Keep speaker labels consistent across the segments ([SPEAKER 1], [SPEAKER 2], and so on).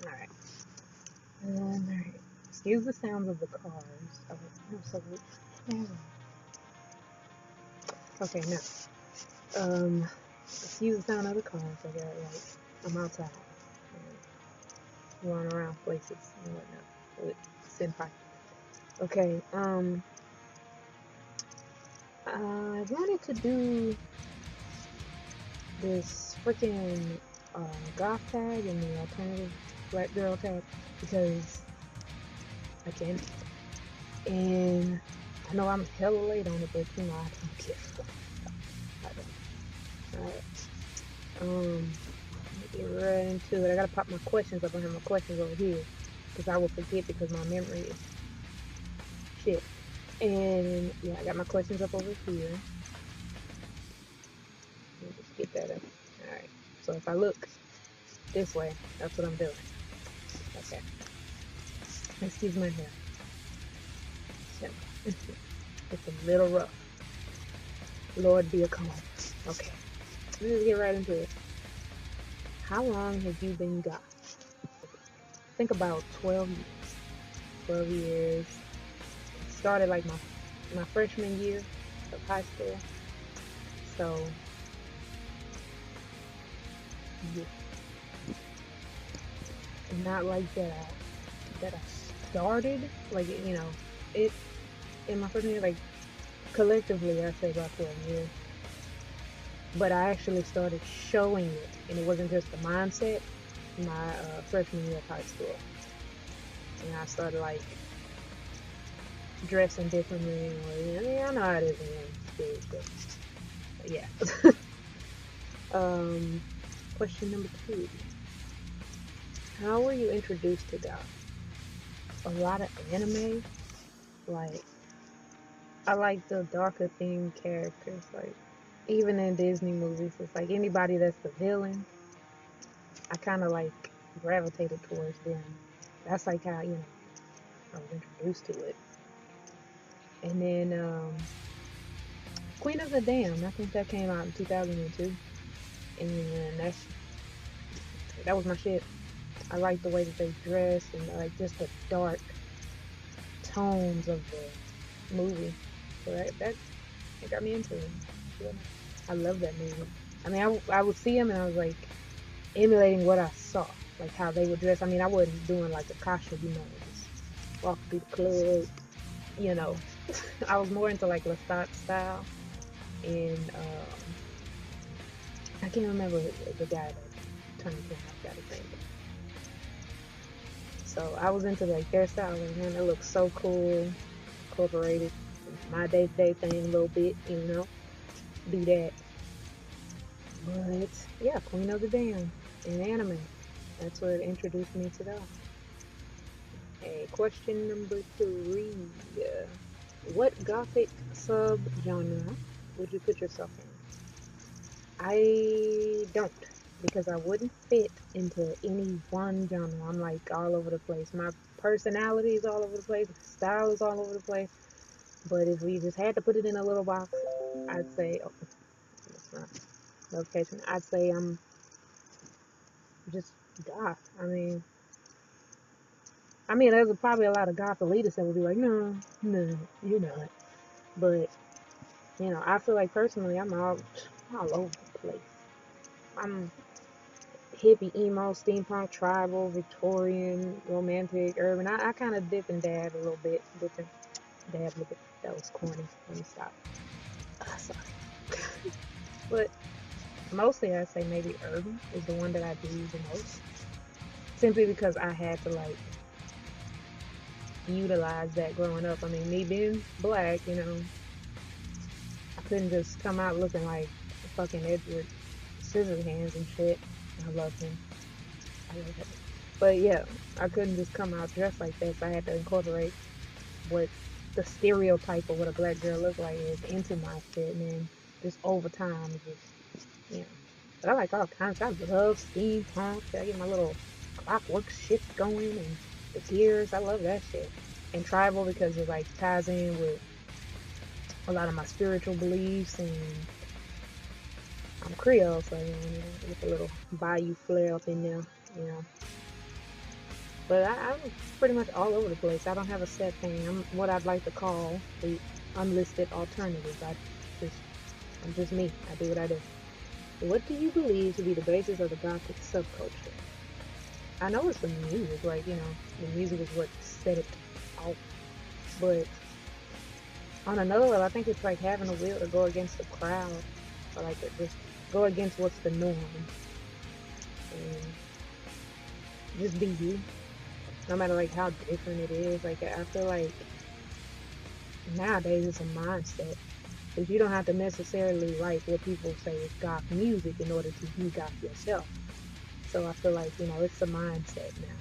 [SPEAKER 1] Alright. Alright. Excuse the sounds of the cars. Oh, I'm so weak. Okay, now. Excuse the sound of the cars. I got like I'm outside. Running around places and whatnot with senpai. Okay, I wanted to do this freaking goth tag and the alternative black girl tag because I can. And I know I'm hella late on it, but you know, I don't care. I don't. Alright. Let me get right into it. I gotta pop my questions up. I have my questions over here because I will forget because my memory is shit. And yeah, I got my questions up over here. Let me just get that up. Alright. So if I look this way, that's what I'm doing. Okay. Excuse my hair. It's a little rough. Lord be a calm. Okay. Let's get right into it. How long have you been goth? Think about 12 years. 12 years. Started like my freshman year of high school. So, yeah. Not like that I started, like, you know, it, in my freshman year, like, collectively, I'd say about 12 years. But I actually started showing it, and it wasn't just the mindset, my freshman year of high school. And I started, like, dressing differently. I mean, I know how it is in school, but yeah. Question number 2. How were you introduced to goth? A lot of anime. Like, I like the darker themed characters. Like, even in Disney movies, it's like anybody that's the villain, I kind of like gravitated towards them. That's like how, you know, I was introduced to it. And then Queen of the Dam, I think that came out in 2002. And that was my shit. I like the way that they dress and like just the dark tones of the movie. So that got me into it. Yeah. I love that movie. I mean, I would see them and I was like emulating what I saw, like how they would dress. I mean, I wasn't doing like a costume, you know, just walk through the club, you know. I was more into like Lestat style, and I can't remember the guy that turned him. I got his name. So I was into like their style, and man, it looks so cool, incorporated my day-to-day thing a little bit, you know, do that. But yeah, Queen of the Dam in anime. That's what introduced me to that. Okay, question number 3. What gothic sub-genre would you put yourself in? I don't, because I wouldn't fit into any one genre. I'm like all over the place. My personality is all over the place. My style is all over the place. But if we just had to put it in a little box, I'd say, oh, that's not notification. I'd say I'm just goth. I mean, there's probably a lot of goth elitists that would be like, no, you're not. But you know, I feel like personally, I'm all over the place. I'm hippie, emo, steampunk, tribal, Victorian, romantic, urban. I kind of dip and dab a little bit. Dab a little bit. That was corny. Let me stop. Sorry. But mostly I'd say maybe urban is the one that I do the most. Simply because I had to like utilize that growing up. I mean, me being black, you know, I couldn't just come out looking like fucking Edward Scissorhands and shit. I love him. I love him. But yeah, I couldn't just come out dressed like that, so I had to incorporate what the stereotype of what a black girl looks like is into my shit, and then just over time, just, you know. But I like all kinds. I love steampunk. I get my little clockwork shift going, and the gears. I love that shit. And tribal because it like ties in with a lot of my spiritual beliefs, and I'm Creole, so you know, with a little bayou flair up in there, you know. But I'm pretty much all over the place. I don't have a set thing. I'm what I'd like to call the unlisted alternative. Just, I'm just me. I do what I do. What do you believe to be the basis of the Gothic subculture? I know it's the music, like, the music is what set it off. But on another level, I think it's like having a will to go against the crowd, or like to just go against what's the norm, and just be you, no matter like how different it is. Like I feel like nowadays it's a mindset, because you don't have to necessarily like what people say is goth music in order to be goth yourself. So I feel like it's a mindset now.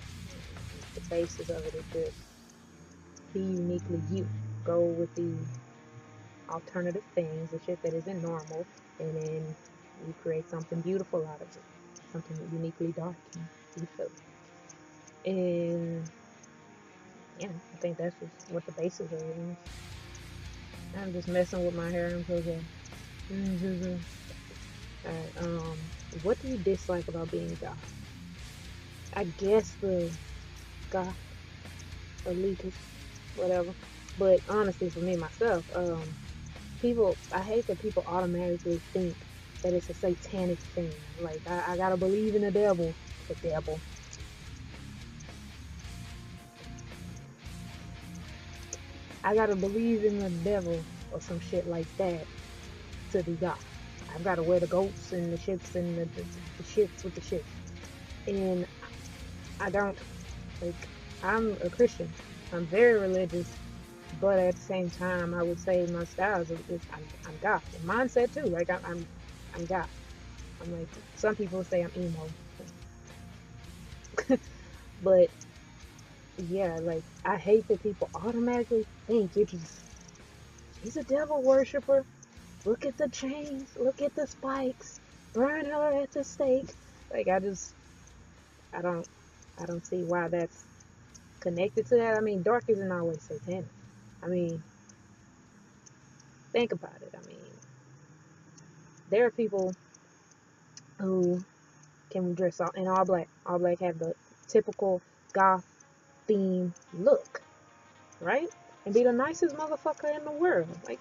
[SPEAKER 1] The basis of it is just be uniquely you. Go with the alternative things, the shit that isn't normal, and then you create something beautiful out of it, something uniquely dark and beautiful. And yeah, I think that's just what the basis of it is. I'm just messing with my hair. I'm so good. Alright, what do you dislike about being goth? I guess the goth elitist, whatever. But honestly, for me myself, I hate that people automatically think that it's a satanic thing. Like, I gotta believe in the devil. The devil. I gotta believe in the devil or some shit like that to be God. I've gotta wear the goats and the ships and the shits with the shit. And I don't, like, I'm a Christian. I'm very religious. But at the same time, I would say my style is I'm goth. And mindset too. Like I'm goth. I'm like, some people say I'm emo. But yeah, like I hate that people automatically think she's a devil worshiper. Look at the chains, look at the spikes, burn her at the stake. Like I don't I don't see why that's connected to that. I mean, dark isn't always satanic. I mean, think about it. I mean, there are people who can dress in all black. All black have the typical goth theme look, right? And be the nicest motherfucker in the world. Like,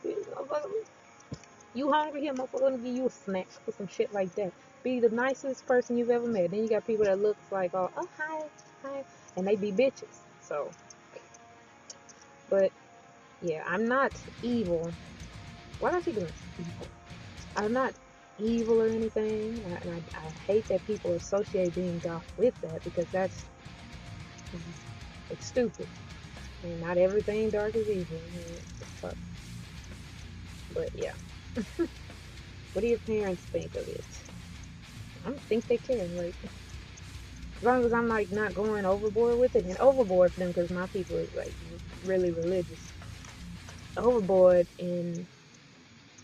[SPEAKER 1] you hungry here, motherfucker, gonna give you a snack or some shit like that. Be the nicest person you've ever met. Then you got people that look like, oh, hi, and they be bitches. So, but yeah, I'm not evil. Why don't you do evil? I'm not evil or anything, and I hate that people associate being goth with that, because it's stupid. And not everything dark is evil. But yeah. What do your parents think of it? I don't think they care. Like, as long as I'm like not going overboard with it, and overboard for them, because my people is like really religious. Overboard, and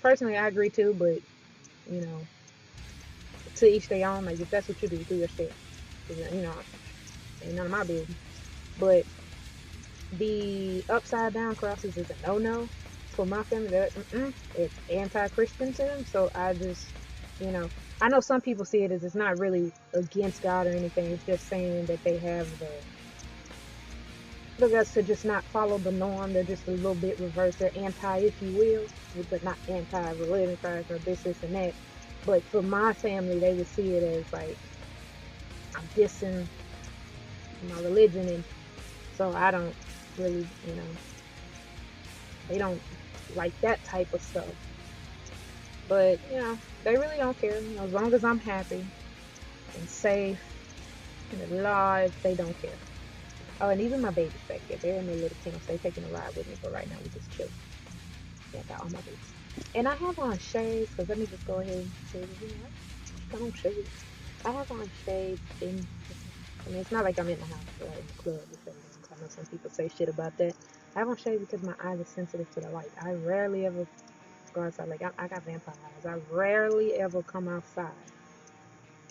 [SPEAKER 1] personally I agree too, but you know, to each their own. Like, if that's what you do your shit. Ain't none of my business. But the upside down crosses is a no for my family. It's anti-Christian to them. So I just, I know some people see it as it's not really against God or anything. It's just saying that they have the guts to just not follow the norm. They're just a little bit reversed. They're anti, if you will, but not anti-religion, or this and that. But for my family, they would see it as like I'm dissing my religion, and so I don't really, they don't like that type of stuff. But they really don't care. As long as I'm happy and safe and alive, they don't care. Oh, and even my babies back there, they're in their little kennels. They're taking a ride with me, but right now we just chill. Yeah, I got all my babies. And I have on shades, because let me just go ahead and say, I don't shades. I have on shades I mean, it's not like I'm in the house or in the club. I know some people say shit about that. I have on shades because my eyes are sensitive to the light. I rarely ever go outside. Like, I got vampire eyes. I rarely ever come outside.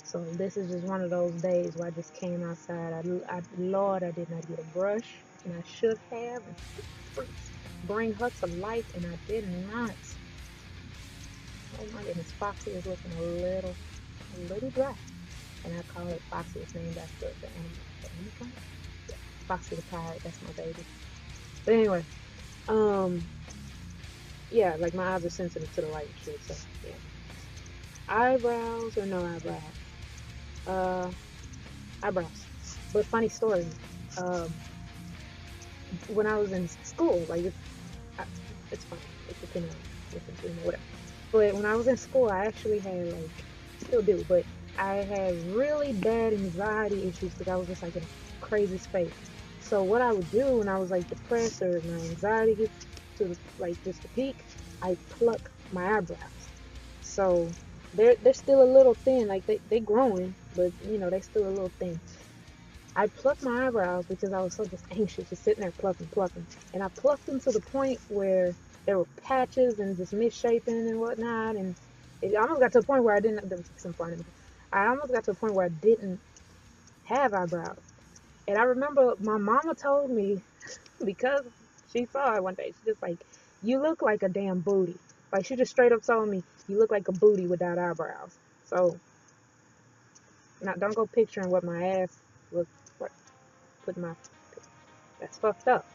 [SPEAKER 1] So this is just one of those days where I just came outside. Lord, I did not get a brush, and I should have, and bring her to life, and I did not. Oh my goodness, Foxy is looking a little dry. and I call it Foxy. It's named after the animal plant. Yeah, Foxy the pirate. That's my baby. But anyway, um, yeah, like my eyes are sensitive to the light and shit. So yeah, eyebrows or no eyebrows? Uh, eyebrows. But funny story. Um, when I was in school, like it's fine. It depends on difference, whatever. But when I was in school, I actually had like, still do, but I had really bad anxiety issues because I was just like in a crazy space. So what I would do when I was like depressed or my anxiety gets to like just the peak, I pluck my eyebrows. So they're still a little thin, like they growing, but they still a little thin. I plucked my eyebrows because I was so just anxious, just sitting there plucking. And I plucked them to the point where there were patches and just misshapen and whatnot. And it almost got to a point where I didn't, there was some fun. I almost got to a point where I didn't have eyebrows. And I remember my mama told me, because she saw it one day, she just like, you look like a damn booty. Like she just straight up told me, you look like a booty without eyebrows. So, now don't go picturing what my ass looked like. Put my That's fucked up.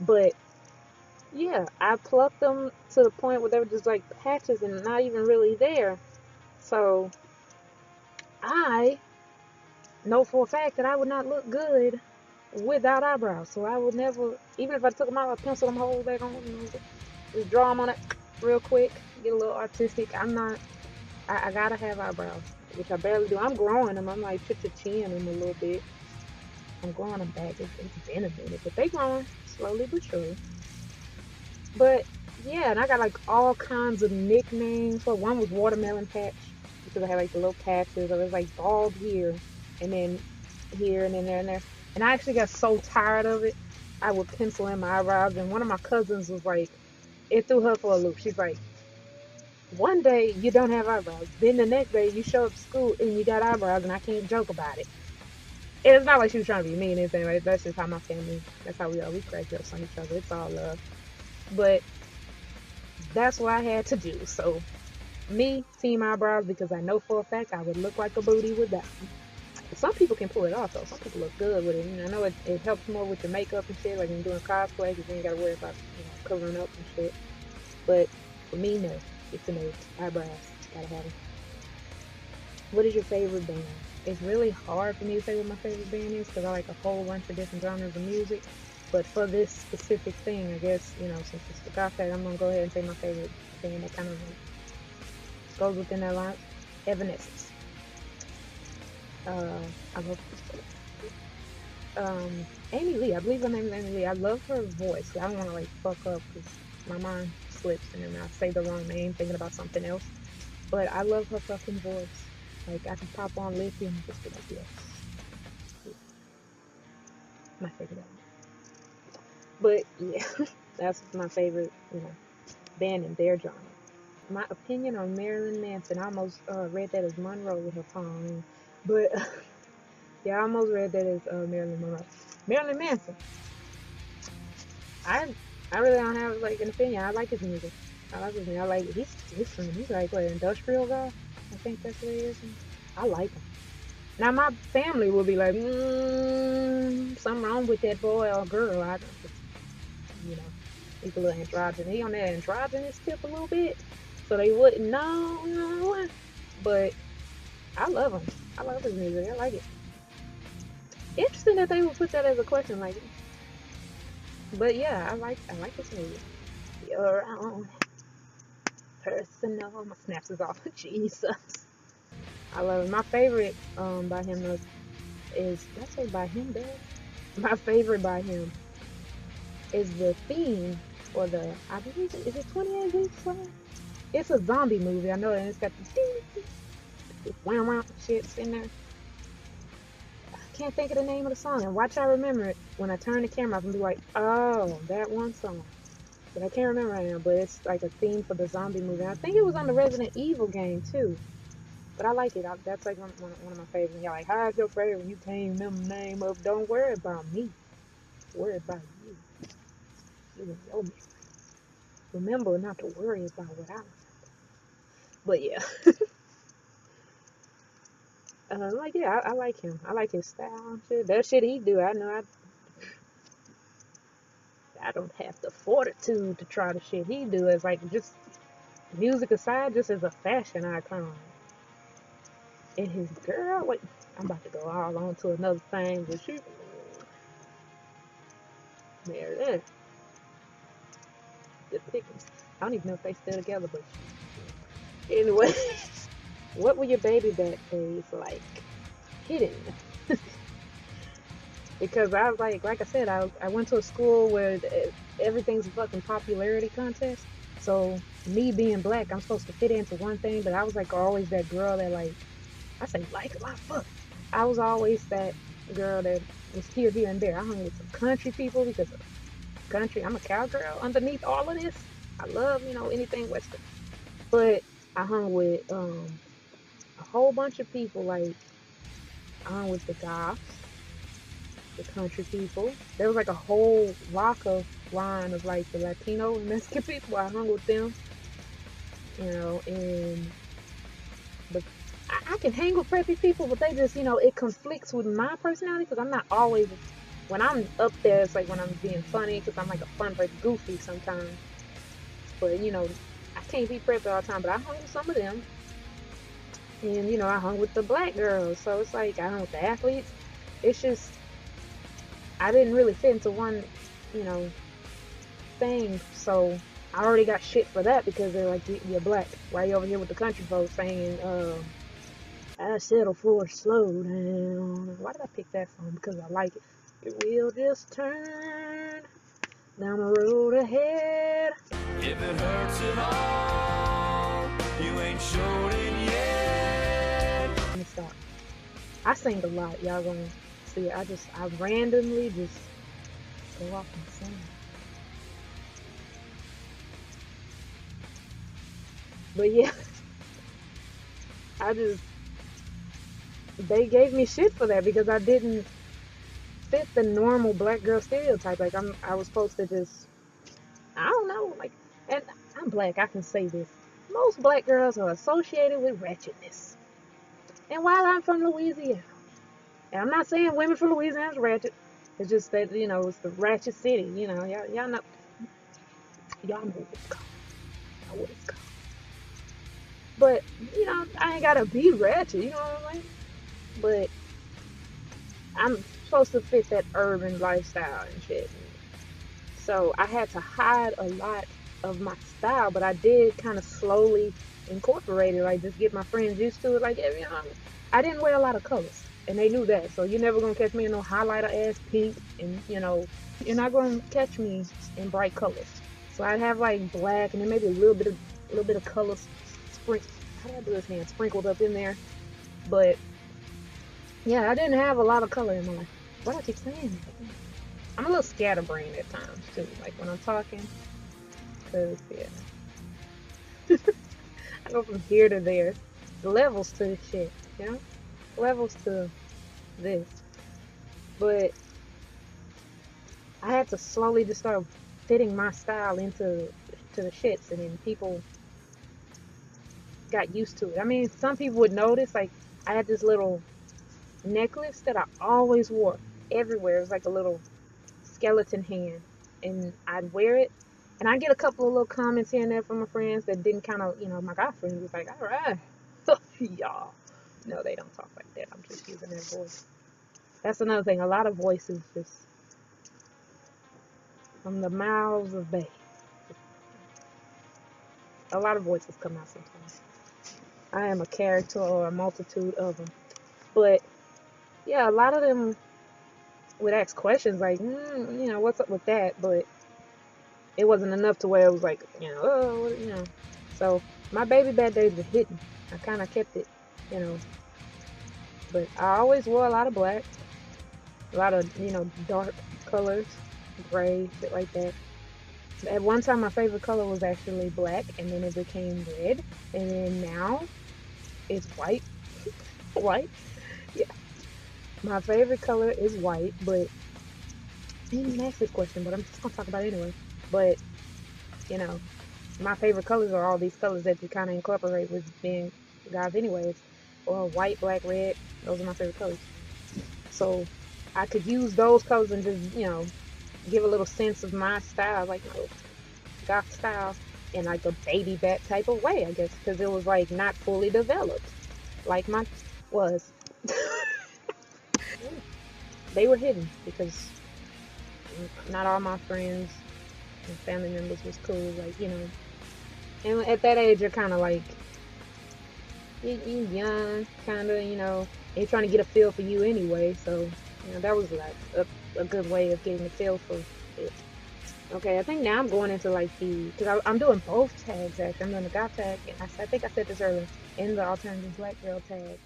[SPEAKER 1] But yeah, I plucked them to the point where they were just like patches and not even really there. So I know for a fact that I would not look good without eyebrows. So I would never, even if I took them out, I penciled them whole back on, just draw them on it real quick, get a little artistic. I gotta have eyebrows, which I barely do. I'm growing them. I'm like, put your chin in a little bit. I'm growing them back. It's been a minute, but they growing slowly but surely. But yeah, and I got like all kinds of nicknames. So one was Watermelon Patch because I had like the little patches. I was like bald here, and then here, and then there and there. And I actually got so tired of it, I would pencil in my eyebrows. And one of my cousins was like, it threw her for a loop. She's like, one day you don't have eyebrows, then the next day you show up to school and you got eyebrows, and I can't joke about it. And it's not like she was trying to be mean or anything. Like that's just how my family. That's how we crack jokes on each other. It's all love. But that's what I had to do. So, me, team eyebrows, because I know for a fact I would look like a booty with that. Some people can pull it off, though. Some people look good with it. I know it helps more with your makeup and shit, like when doing cosplay, because you ain't got to worry about covering up and shit. But for me, no. It's a no. Eyebrows. Gotta have them. What is your favorite band? It's really hard for me to say what my favorite band is, because I like a whole bunch of different genres of music. But for this specific thing, I guess, since it's the goth tag, I'm going to go ahead and say my favorite band that kind of goes within that line. Evanescence. I love Amy Lee. I believe her name is Amy Lee. I love her voice. I don't want to, fuck up because my mind slips and then I say the wrong name thinking about something else. But I love her fucking voice. Like, I can pop on Lithium and just be like, yes. Yeah. My favorite album. But, yeah. That's my favorite, band in their genre. My opinion on Marilyn Manson, I almost read that as Monroe with her phone. But, yeah, I almost read that as Marilyn Monroe. Marilyn Manson. I really don't have, an opinion. I like his music. I like his music. I like it. He's different. He's like, what, industrial guy? I think that's what he is. I like him. Now, my family will be like, something wrong with that boy or girl. I don't, he's a little androgynous. He on that androgynous tip a little bit. So they wouldn't know. But I love him. I love his music. I like it. Interesting that they would put that as a question, like. But yeah, I like his music. Your own personal. My snaps is off. Jesus. I love him. My favorite by him is. Did I say by him, Dad? My favorite by him is the theme or I believe is it 28 Weeks Long? It's a zombie movie. I know that. And it's got the wow shits in there. I can't think of the name of the song. And watch I remember it when I turn the camera off and be like, oh, that one song. But I can't remember right now. But it's like a theme for the zombie movie. And I think it was on the Resident Evil game too. But I like it. That's like one of my favorites. Y'all like, how's your favorite when you can't remember the name of? Don't worry about me. Worry about you. You and your mystery. Remember not to worry about what I remember. But yeah. Like, yeah, I like him. I like his style and shit. That shit he do, I know I don't have the fortitude to try the shit he do. It's like, just music aside, just as a fashion icon. And his girl, wait, I'm about to go all on to another thing, but she, there, there, the pickings. I don't even know if they still together, but anyway, what were your baby back days like? Hidden. Because I was like I said, I went to a school where everything's a fucking popularity contest. So me being black, I'm supposed to fit into one thing, but I was like always that girl that like, I say like a lot, fuck. I was always that girl that was here, and there. I hung with some country people because of country. I'm a cowgirl underneath all of this. I love, anything Western. But I hung with a whole bunch of people. Like, I hung with the Goths, the country people. There was like a whole locker line of like the Latino and Mexican people. I hung with them, and but I can hang with preppy people, but they just, it conflicts with my personality because I'm not always, when I'm up there, it's like when I'm being funny because I'm like a fun, very goofy sometimes. But, I can't be preppy all the time, but I hung with some of them. And, I hung with the black girls. So it's like, I hung with the athletes. It's just, I didn't really fit into one, you know, thing. So I already got shit for that because they're like, you're black. Why are you over here with the country folks saying, I settle for a slow down? Why did I pick that song? Because I like it. It will just turn down the road ahead. If it hurts at all, you ain't showed it yet. Let me stop. I sing a lot. Y'all gonna see it. I randomly just go off and sing. But yeah, they gave me shit for that because I didn't fit the normal black girl stereotype. Like I was supposed to just, I don't know, like, and I'm black, I can say this. Most black girls are associated with ratchetness. And while I'm from Louisiana, and I'm not saying women from Louisiana is ratchet, it's just that, it's the ratchet city, y'all know what it's called. Y'all know what it's called. But, I ain't gotta be ratchet, you know what I'm saying? But I'm supposed to fit that urban lifestyle and shit. So I had to hide a lot of my style, but I did kind of slowly incorporate it, like just get my friends used to it. Like, I didn't wear a lot of colors, and they knew that. So you're never gonna catch me in no highlighter ass pink, and you're not gonna catch me in bright colors. So I'd have like black, and then maybe a little bit of color sprinkled. How do I do this hand? Sprinkled up in there, but yeah, I didn't have a lot of color in my life. Why do I keep saying that? I'm a little scatterbrained at times too, like when I'm talking, cause yeah, I go from here to there, levels to this shit, levels to this. But I had to slowly just start fitting my style into the shits, and then people got used to it. I mean, some people would notice, like I had this little necklace that I always wore everywhere. It was like a little skeleton hand, and I'd wear it, and I get a couple of little comments here and there from my friends that didn't kind of, my guy friends was like, all right, y'all. No, they don't talk like that. I'm just using their voice. That's another thing. A lot of voices just from the mouths of babes. A lot of voices come out sometimes. I am a character or a multitude of them. But yeah, a lot of them would ask questions like, what's up with that? But it wasn't enough to where it was like, oh, So my baby bad days were hidden. I kind of kept it, But I always wore a lot of black, a lot of, dark colors, gray, shit like that. At one time, my favorite color was actually black, and then it became red, and then now it's white. White? Yeah. My favorite color is white, but I didn't even ask this question, but I'm just going to talk about it anyway. But, my favorite colors are all these colors that you kind of incorporate with being guys anyways. or white, black, red. Those are my favorite colors. So I could use those colors and just, give a little sense of my style, like my little goth style, in like a baby bat type of way, I guess, because it was like not fully developed, like my was. They were hidden because not all my friends and family members was cool, like, And at that age, you're kind of like, you young, kind of, you're trying to get a feel for you anyway. So, that was like a good way of getting a feel for it. Okay, I think now I'm going into like because I'm doing both tags actually. I'm doing the goth tag, and I think I said this earlier, and the alternative black girl tag.